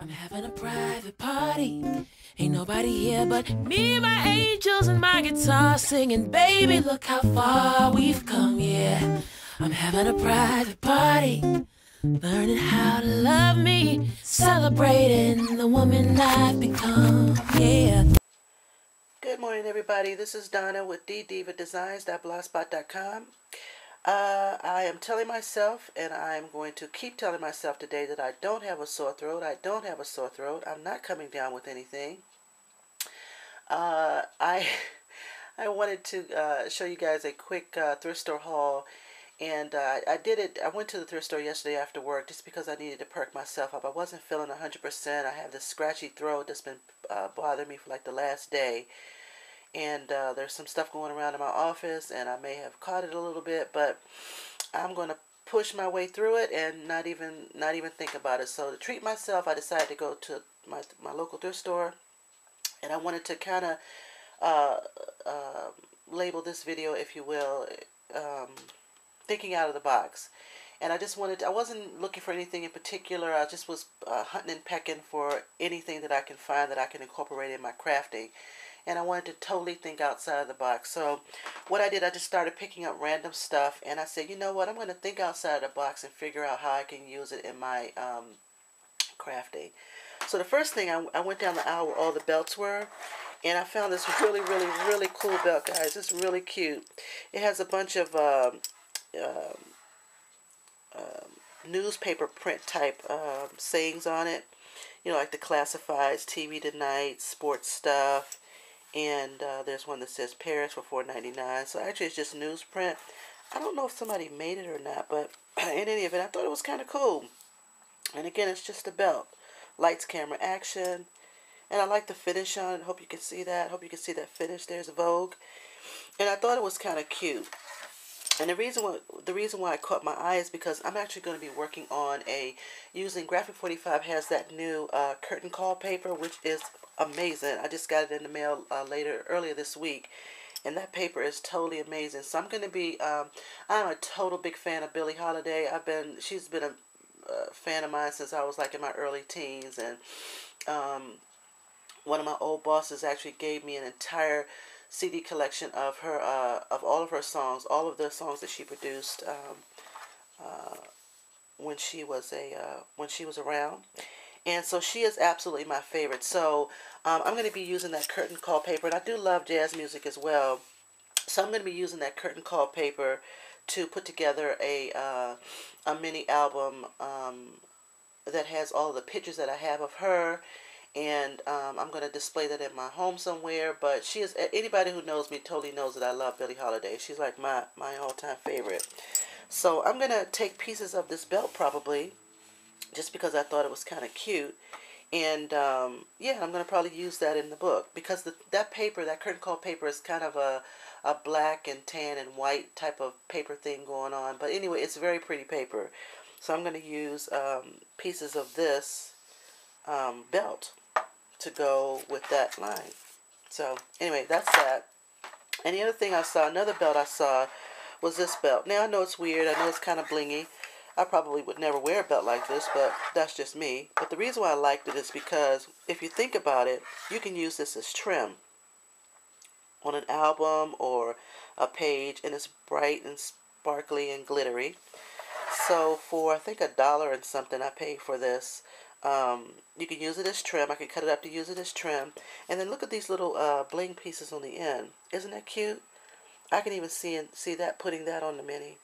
I'm having a private party. Ain't nobody here but me and my angels and my guitar singing, baby, look how far we've come, yeah. I'm having a private party, learning how to love me, celebrating the woman I've become, yeah. Good morning, everybody. This is Donna with DDivaDesigns.blogspot.com. I am telling myself, and I'm going to keep telling myself today, that I don't have a sore throat. I don't have a sore throat. I'm not coming down with anything. I wanted to show you guys a quick thrift store haul, and I did it. I went to the thrift store yesterday after work just because I needed to perk myself up. I wasn't feeling 100%. I have this scratchy throat that's been bothering me for like the last day. And there's some stuff going around in my office, and I may have caught it a little bit, but I'm going to push my way through it and not even think about it. So to treat myself, I decided to go to my local thrift store, and I wanted to kind of label this video, if you will, thinking out of the box. And I wasn't looking for anything in particular. I just was hunting and pecking for anything that I can find that I can incorporate in my crafting. And I wanted to totally think outside of the box. So what I did, I just started picking up random stuff. And I said, you know what, I'm going to think outside of the box and figure out how I can use it in my crafting. So the first thing, I went down the aisle where all the belts were. And I found this really, really, really cool belt, guys. It's really cute. It has a bunch of newspaper print type sayings on it. You know, like the classifieds, TV Tonight, sports stuff. And there's one that says Paris for $4.99. So actually it's just newsprint. I don't know if somebody made it or not, but in any event, I thought it was kind of cool. And again, it's just a belt. Lights, camera, action. And I like the finish on it. Hope you can see that. Hope you can see that finish. There's Vogue. And I thought it was kind of cute. And the reason why it caught my eye is because I'm actually going to be working on using Graphic 45 has that new curtain call paper, which is amazing. I just got it in the mail earlier this week, and that paper is totally amazing. So I'm going to be, I'm a total big fan of Billie Holiday. She's been a fan of mine since I was like in my early teens, and one of my old bosses actually gave me an entire CD collection of her, of all of her songs, all of the songs that she produced when she was around. And so she is absolutely my favorite. So I'm going to be using that curtain call paper, and I do love jazz music as well. So I'm going to be using that curtain call paper to put together a mini album that has all of the pictures that I have of her. And I'm going to display that in my home somewhere. But she is, anybody who knows me totally knows that I love Billie Holiday. She's like my all-time favorite. So I'm going to take pieces of this belt probably, just because I thought it was kind of cute. And yeah, I'm going to probably use that in the book. Because that paper, that curtain call paper, is kind of a black and tan and white type of paper thing going on. But anyway, it's very pretty paper. So I'm going to use pieces of this belt to go with that line. So anyway, that's that. And the other thing I saw, another belt I saw, was this belt. Now I know it's weird, I know it's kind of blingy. I probably would never wear a belt like this, but that's just me. But the reason why I liked it is because if you think about it, you can use this as trim on an album or a page, and it's bright and sparkly and glittery. So for I think $1 and something I paid for this. You can use it as trim. I can cut it up to use it as trim. And then look at these little bling pieces on the end. Isn't that cute? I can even see that, putting that on the mini.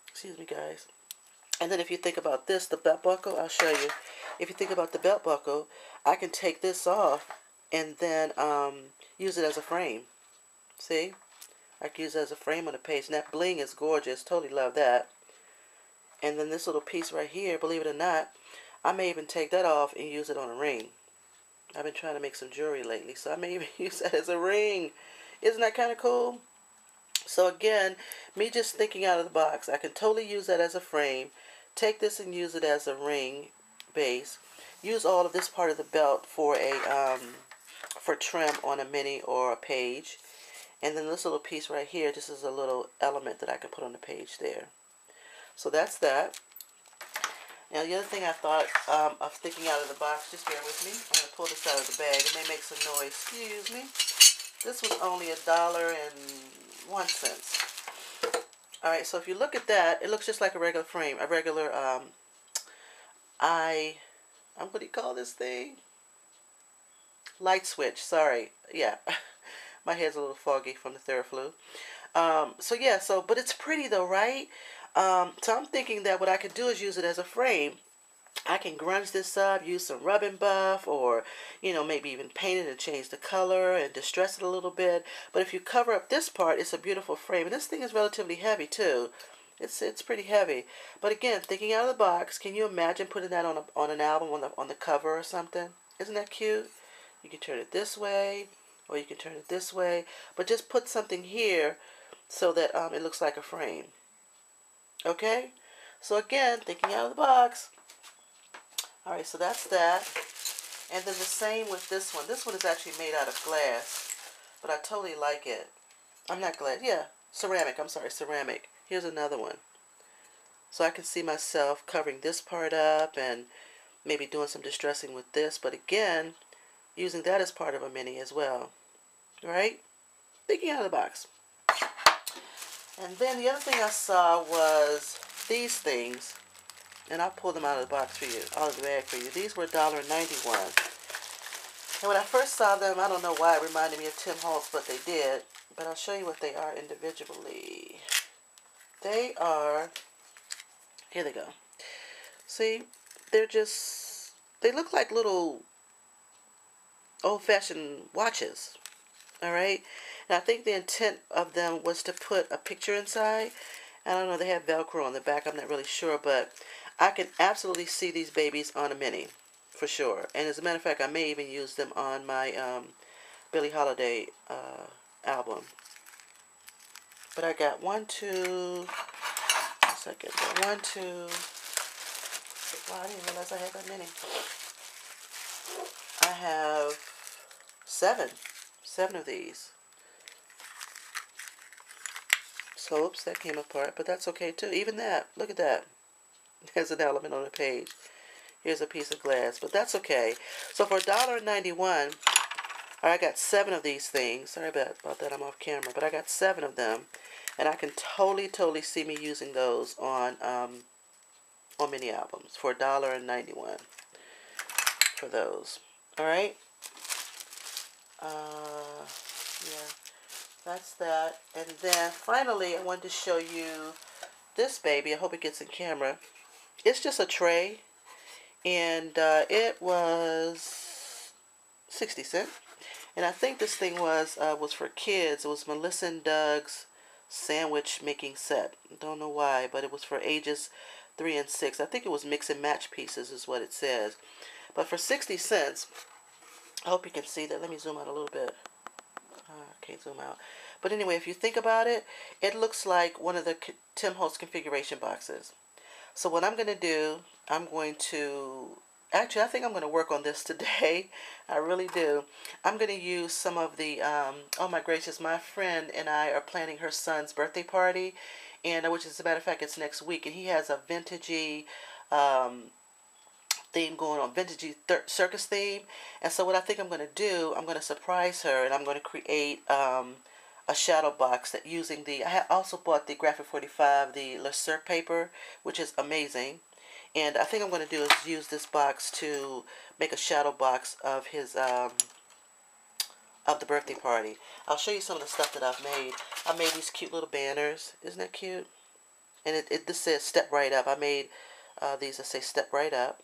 Excuse me, guys. And then if you think about this, the belt buckle, I'll show you. If you think about the belt buckle, I can take this off and then use it as a frame. See? I can use it as a frame on the page. And that bling is gorgeous. Totally love that. And then this little piece right here, believe it or not, I may even take that off and use it on a ring. I've been trying to make some jewelry lately, so I may even use that as a ring. Isn't that kind of cool? So again, me just thinking out of the box, I can totally use that as a frame. Take this and use it as a ring base. Use all of this part of the belt for for trim on a mini or a page. And then this little piece right here, this is a little element that I can put on the page there. So that's that. Now, the other thing I thought of sticking out of the box, just bear with me. I'm going to pull this out of the bag. It may make some noise. Excuse me. This was only $1.01. All right, so if you look at that, it looks just like a regular frame, a regular, what do you call this thing? Light switch, sorry. Yeah, my head's a little foggy from the Theraflu. But it's pretty though, right? So I'm thinking that what I could do is use it as a frame. I can grunge this up, use some rub and buff, or, maybe even paint it and change the color and distress it a little bit. But if you cover up this part, it's a beautiful frame. And this thing is relatively heavy too. It's pretty heavy. But again, thinking out of the box, can you imagine putting that on an album on the cover or something? Isn't that cute? You can turn it this way, or you can turn it this way. But just put something here so that it looks like a frame. Okay? So again, thinking out of the box. Alright, so that's that. And then the same with this one. This one is actually made out of glass, but I totally like it. I'm not glass. Yeah, ceramic. I'm sorry, ceramic. Here's another one. So I can see myself covering this part up and maybe doing some distressing with this. But again, using that as part of a mini as well. Right? Thinking out of the box. And then the other thing I saw was these things. And I'll pull them out of the box for you, out of the bag for you. These were $1.91. And when I first saw them, I don't know why it reminded me of Tim Holtz, but they did. But I'll show you what they are individually. They are, here they go. See, they look like little old-fashioned watches. All right? And I think the intent of them was to put a picture inside. I don't know, they have Velcro on the back. I'm not really sure, but I can absolutely see these babies on a mini, for sure. And as a matter of fact, I may even use them on my Billie Holiday album. But I got 1, 2, second, 1, 2, wow, I didn't realize I had that many. I have 7 of these. So, oops, that came apart, but that's okay too. Even that, look at that. There's an element on the page. Here's a piece of glass, but that's okay. So for $1.91, I got 7 of these things. Sorry about that, I'm off camera, but I got 7 of them, and I can totally see me using those on mini albums for $1.91 for those. All right. Yeah. That's that. And then finally, I wanted to show you this baby. I hope it gets in camera. It's just a tray. And it was 60 cents. And I think this thing was for kids. It was Melissa and Doug's sandwich making set. Don't know why, but it was for ages 3 and 6. I think it was mix and match pieces is what it says. But for 60 cents, I hope you can see that. Let me zoom out a little bit. Can't zoom out. But anyway, if you think about it, it looks like one of the Tim Holtz configuration boxes. So what I'm going to do, actually, I think I'm going to work on this today. I really do. I'm going to use some of the, oh my gracious, my friend and I are planning her son's birthday party, and which as a matter of fact, it's next week, and he has a vintagey theme going on, vintagey circus theme. And so what I think I'm going to do, I'm going to surprise her, and I'm going to create a shadow box that using I also bought the Graphic 45, the Le Cirque paper, which is amazing. And I think I'm going to do is use this box to make a shadow box of his of the birthday party. I'll show you some of the stuff that I've made. I made these cute little banners. Isn't that cute? And this says step right up. I made these that say step right up.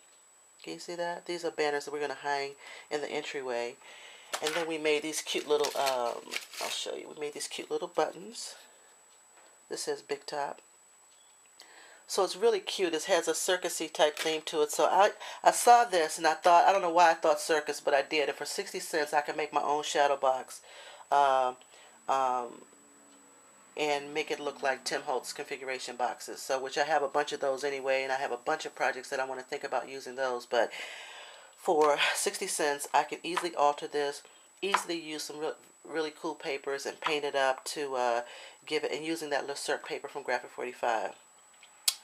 Can you see that? These are banners that we're going to hang in the entryway. And then we made these cute little, I'll show you. We made these cute little buttons. This says Big Top. So it's really cute. It has a circusy type theme to it. So I saw this and I thought, I don't know why I thought circus, but I did. And for 60 cents, I can make my own shadow box. And make it look like Tim Holtz configuration boxes. So, which I have a bunch of those anyway. And I have a bunch of projects that I want to think about using those. But for 60 cents, I can easily alter this, easily use some really cool papers and paint it up to give it, and using that Le Cirque paper from Graphic 45.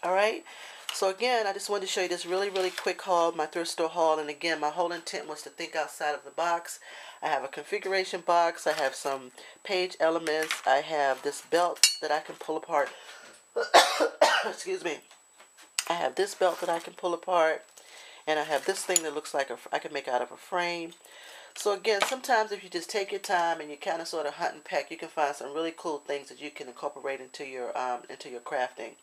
All right. So again, I just wanted to show you this really, really quick haul, my thrift store haul. And again, my whole intent was to think outside of the box. I have a configuration box. I have some page elements. I have this belt that I can pull apart. Excuse me. I have this belt that I can pull apart. And I have this thing that looks like I can make out of a frame. So again, sometimes if you just take your time and you kind of sort of hunt and peck, you can find some really cool things that you can incorporate into your crafting.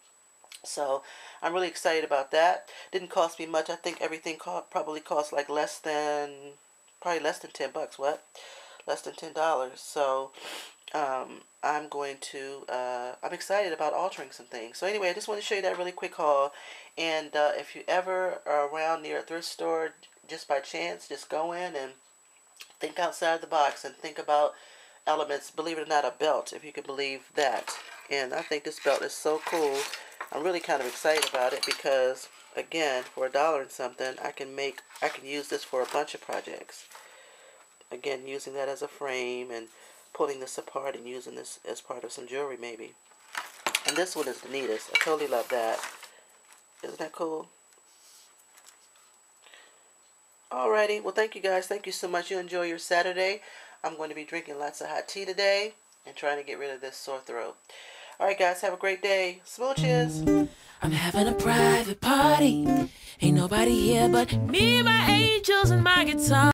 So I'm really excited about that. Didn't cost me much. I think everything probably cost like probably less than $10. What? Less than $10. So I'm excited about altering some things. So anyway, I just want to show you that really quick haul. And if you ever are around near a thrift store, just by chance, just go in and think outside the box and think about elements. Believe it or not, a belt, if you can believe that. And I think this belt is so cool. I'm really kind of excited about it because, again, for $1 and something, I can use this for a bunch of projects. Again, using that as a frame and pulling this apart and using this as part of some jewelry maybe. And this one is the neatest. I totally love that. Isn't that cool? Alrighty, well thank you guys. Thank you so much. You enjoy your Saturday. I'm going to be drinking lots of hot tea today and trying to get rid of this sore throat. Alright guys, have a great day. Smooches. I'm having a private party. Ain't nobody here but me, my angels, and my guitar.